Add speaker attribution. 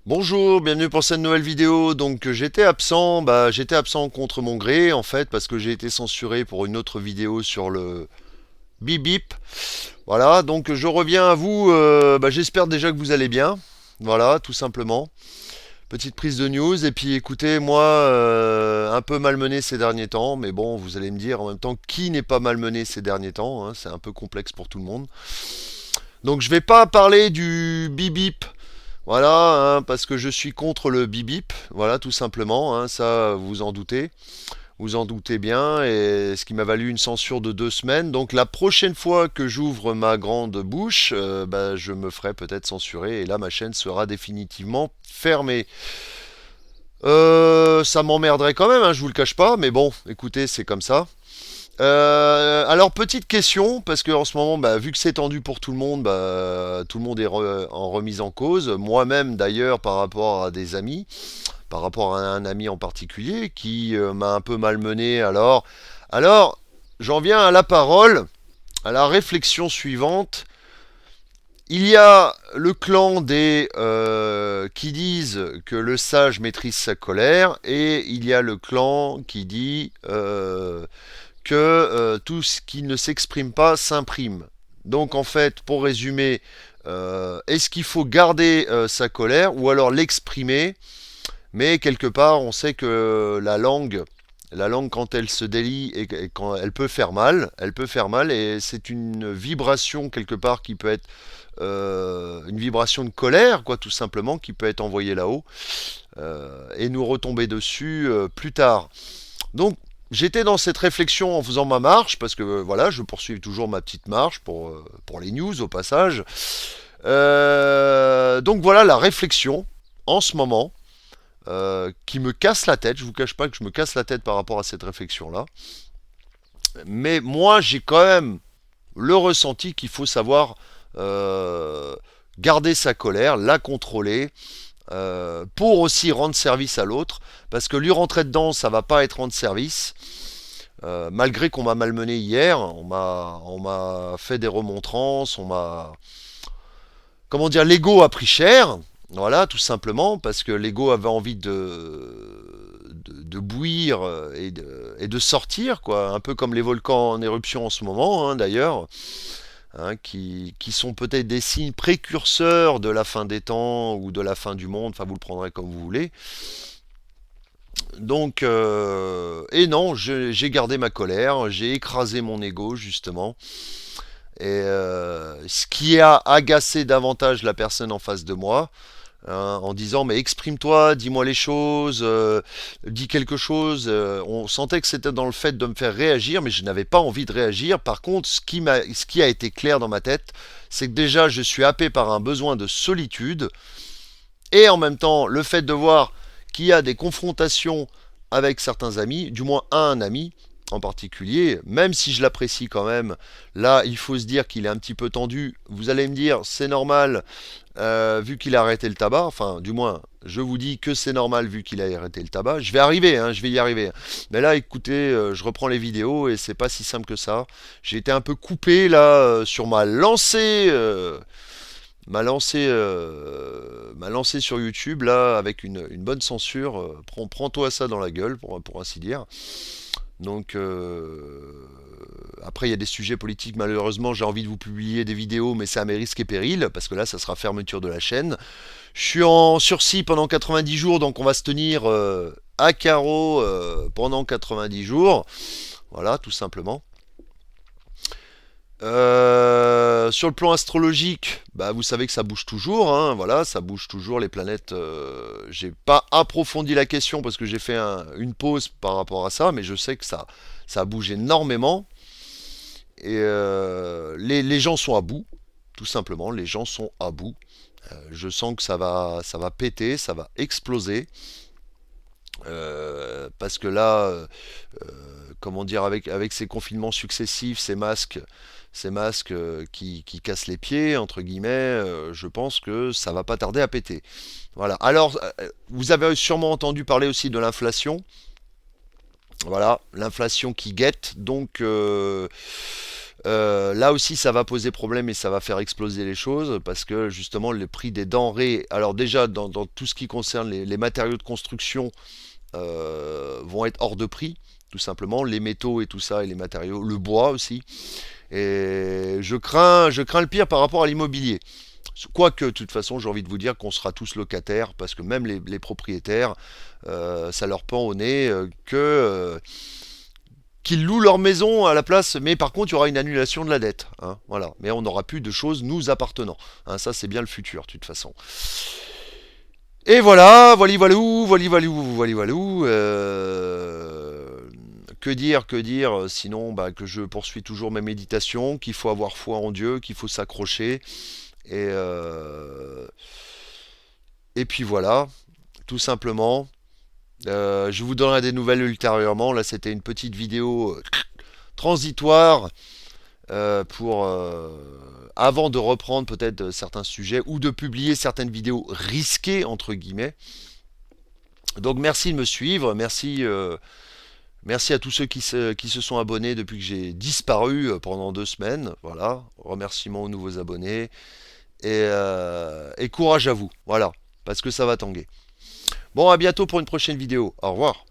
Speaker 1: Bonjour, bienvenue pour cette nouvelle vidéo. Donc j'étais absent contre mon gré en fait parce que j'ai été censuré pour une autre vidéo sur le bip bip. Voilà, donc je reviens à vous. J'espère déjà que vous allez bien. Voilà, tout simplement. Petite prise de news et puis écoutez, moi un peu malmené ces derniers temps, mais bon, vous allez me dire en même temps qui n'est pas malmené ces derniers temps, hein, c'est un peu complexe pour tout le monde. Donc je vais pas parler du bip bip. Voilà, hein, parce que je suis contre le bip-bip, voilà, tout simplement, hein, ça vous en doutez bien, et ce qui m'a valu une censure de 2 semaines. Donc la prochaine fois que j'ouvre ma grande bouche, je me ferai peut-être censurer, et là ma chaîne sera définitivement fermée. Ça m'emmerderait quand même, hein, je vous le cache pas, mais bon, écoutez, c'est comme ça. Alors petite question, parce que en ce moment, vu que c'est tendu pour tout le monde, tout le monde est en remise en cause. Moi-même d'ailleurs, par rapport à des amis, par rapport à un ami en particulier qui m'a un peu malmené. Alors, j'en viens à la parole, à la réflexion suivante. Il y a le clan des qui disent que le sage maîtrise sa colère, et il y a le clan qui dit que tout ce qui ne s'exprime pas s'imprime. Donc en fait, pour résumer, est-ce qu'il faut garder sa colère ou alors l'exprimer? Mais quelque part, on sait que la langue quand elle se délie et quand elle peut faire mal, et c'est une vibration quelque part qui peut être une vibration de colère, quoi, tout simplement, qui peut être envoyée là-haut et nous retomber dessus plus tard. Donc j'étais dans cette réflexion en faisant ma marche, parce que voilà, je poursuis toujours ma petite marche pour les news au passage. Donc voilà la réflexion en ce moment qui me casse la tête. Je vous cache pas que je me casse la tête par rapport à cette réflexion-là. Mais moi, j'ai quand même le ressenti qu'il faut savoir euh, garder sa colère, la contrôler, pour aussi rendre service à l'autre. Parce que lui rentrer dedans, ça va pas être rendre service. Malgré qu'on m'a malmené hier, on m'a fait des remontrances, comment dire, l'ego a pris cher. Voilà, tout simplement, parce que l'ego avait envie de bouillir et de sortir, quoi. Un peu comme les volcans en éruption en ce moment, hein, d'ailleurs, hein, qui sont peut-être des signes précurseurs de la fin des temps ou de la fin du monde. Enfin, vous le prendrez comme vous voulez. Donc, et non, j'ai gardé ma colère, j'ai écrasé mon ego, justement. Et ce qui a agacé davantage la personne en face de moi, hein, en disant mais exprime-toi, dis-moi les choses, dis quelque chose. On sentait que c'était dans le fait de me faire réagir, mais je n'avais pas envie de réagir. Par contre, ce qui a été clair dans ma tête, c'est que déjà je suis happé par un besoin de solitude, et en même temps le fait de voir qu'il y a des confrontations avec certains amis, du moins un ami en particulier, même si je l'apprécie quand même, là il faut se dire qu'il est un petit peu tendu. Vous allez me dire c'est normal vu qu'il a arrêté le tabac, enfin du moins je vous dis que c'est normal vu qu'il a arrêté le tabac. Je vais arriver, hein, je vais y arriver. Mais là écoutez, je reprends les vidéos et c'est pas si simple que ça. J'ai été un peu coupé là sur ma lancée sur YouTube là avec une bonne censure. Prends-toi ça dans la gueule pour ainsi dire. Donc après il y a des sujets politiques, malheureusement j'ai envie de vous publier des vidéos, mais c'est à mes risques et périls parce que là ça sera fermeture de la chaîne. Je suis en sursis pendant 90 jours, donc on va se tenir à carreau pendant 90 jours. Voilà, tout simplement. Sur le plan astrologique, vous savez que ça bouge toujours, hein, voilà, ça bouge toujours les planètes. J'ai pas approfondi la question parce que j'ai fait une pause par rapport à ça, mais je sais que ça bouge énormément et les gens sont à bout, tout simplement. Les gens sont à bout. Je sens que ça va péter, ça va exploser. Parce que là, comment dire, avec ces confinements successifs, ces masques qui cassent les pieds, entre guillemets, je pense que ça va pas tarder à péter. Voilà. Alors, vous avez sûrement entendu parler aussi de l'inflation. Voilà, l'inflation qui guette. Donc, Là aussi, ça va poser problème et ça va faire exploser les choses parce que justement, le prix des denrées, alors déjà dans tout ce qui concerne les matériaux de construction, vont être hors de prix, tout simplement, les métaux et tout ça et les matériaux, le bois aussi. Et je crains le pire par rapport à l'immobilier. Quoique, de toute façon, j'ai envie de vous dire qu'on sera tous locataires, parce que même les propriétaires, ça leur pend au nez qu'ils louent leur maison à la place, mais par contre, il y aura une annulation de la dette. Hein, voilà. Mais on n'aura plus de choses nous appartenant. Hein, ça, c'est bien le futur, de toute façon. Et voilà, voilà, voilou, voilà, voilou, voilà, voilou. Que dire, sinon bah, que je poursuis toujours mes méditations, qu'il faut avoir foi en Dieu, qu'il faut s'accrocher. Et, euh, et puis voilà, tout simplement. Je vous donnerai des nouvelles ultérieurement. Là, c'était une petite vidéo transitoire pour avant de reprendre peut-être certains sujets ou de publier certaines vidéos risquées entre guillemets. Donc merci de me suivre, merci à tous ceux qui se sont abonnés depuis que j'ai disparu pendant 2 semaines. Voilà, remerciements aux nouveaux abonnés et courage à vous. Voilà, parce que ça va tanguer. Bon, à bientôt pour une prochaine vidéo. Au revoir.